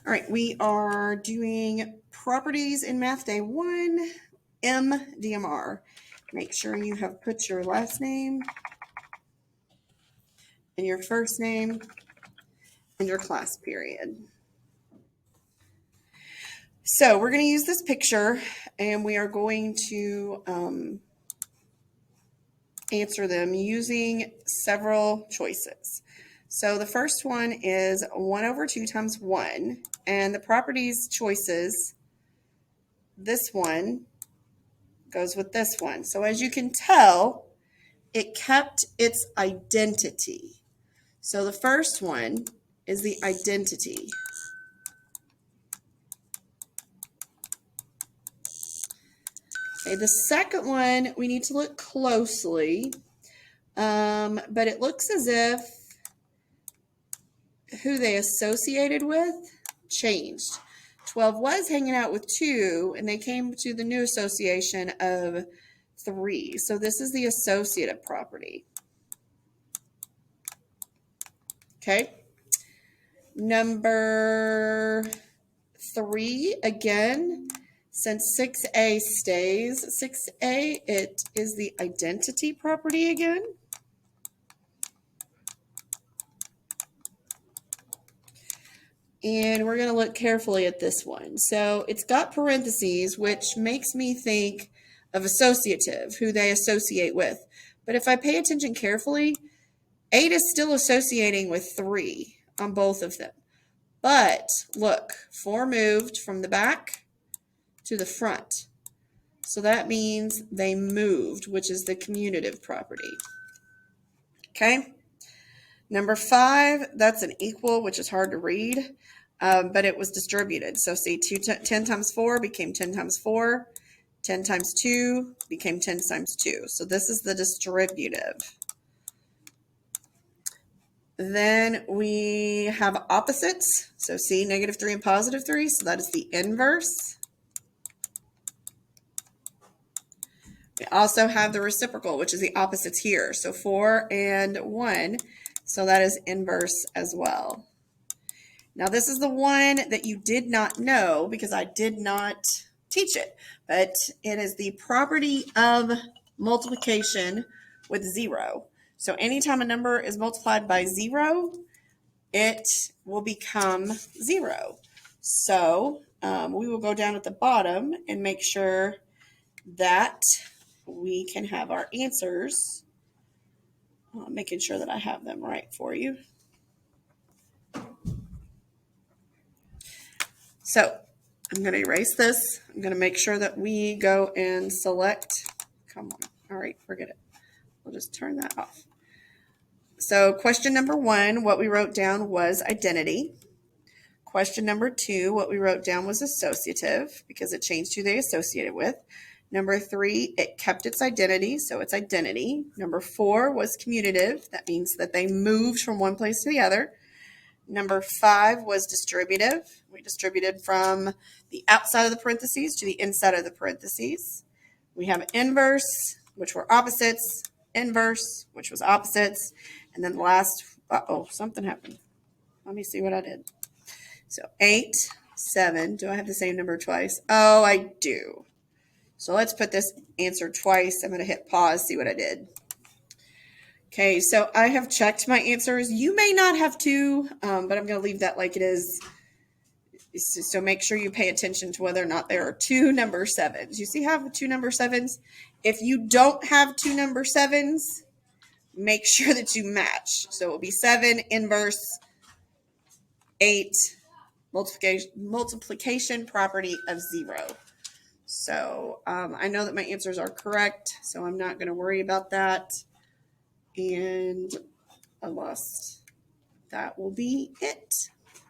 All right, we are doing properties in Math Day 1, MDMR. Make sure you have put your last name and your first name and your class period. So we're going to use this picture and we are going to answer them using several choices. So the first one is 1 over 2 times 1, and the properties choices, this one goes with this one. So as you can tell, it kept its identity. So the first one is the identity. Okay, the second one, we need to look closely, but it looks as if who they associated with changed. 12 was hanging out with 2, and they came to the new association of 3. So this is the associative property. Okay. Number 3, again, since 6A stays 6A, it is the identity property again. And we're going to look carefully at this one. So it's got parentheses, which makes me think of associative, who they associate with. But if I pay attention carefully, 8 is still associating with 3 on both of them. But look, 4 moved from the back to the front. So that means they moved, which is the commutative property. Okay. Number 5, that's an equal, which is hard to read, but it was distributed. So see, 10 times 4 became 10 times 4. 10 times 2 became 10 times 2. So this is the distributive. Then we have opposites. So see, -3 and +3. So that is the inverse. We also have the reciprocal, which is the opposites here. So 4 and 1. So that is inverse as well. Now this is the one that you did not know because I did not teach it, but it is the property of multiplication with 0. So anytime a number is multiplied by 0, it will become 0. So we will go down at the bottom and make sure that we can have our answers. Making sure that I have them right for you. So I'm going to erase this. I'm going to make sure that we go and select. Come on. All right, forget it. We'll just turn that off. So question number 1, what we wrote down was identity. Question number 2, what we wrote down was associative because it changed who they associated with. Number 3, it kept its identity, so it's identity. Number 4 was commutative. That means that they moved from one place to the other. Number 5 was distributive. We distributed from the outside of the parentheses to the inside of the parentheses. We have inverse, which were opposites, inverse, which was opposites, and then the last, something happened. Let me see what I did. So 8, 7. Do I have the same number twice? Oh, I do. So let's put this answer twice. I'm going to hit pause, see what I did. Okay, so I have checked my answers. You may not have to, but I'm going to leave that like it is. So make sure you pay attention to whether or not there are 2 number 7s. You see how I have 2 number 7s? If you don't have 2 number 7s, make sure that you match. So it will be 7, inverse, 8, multiplication property of 0. So I know that my answers are correct, so I'm not going to worry about that. And I lost. That will be it.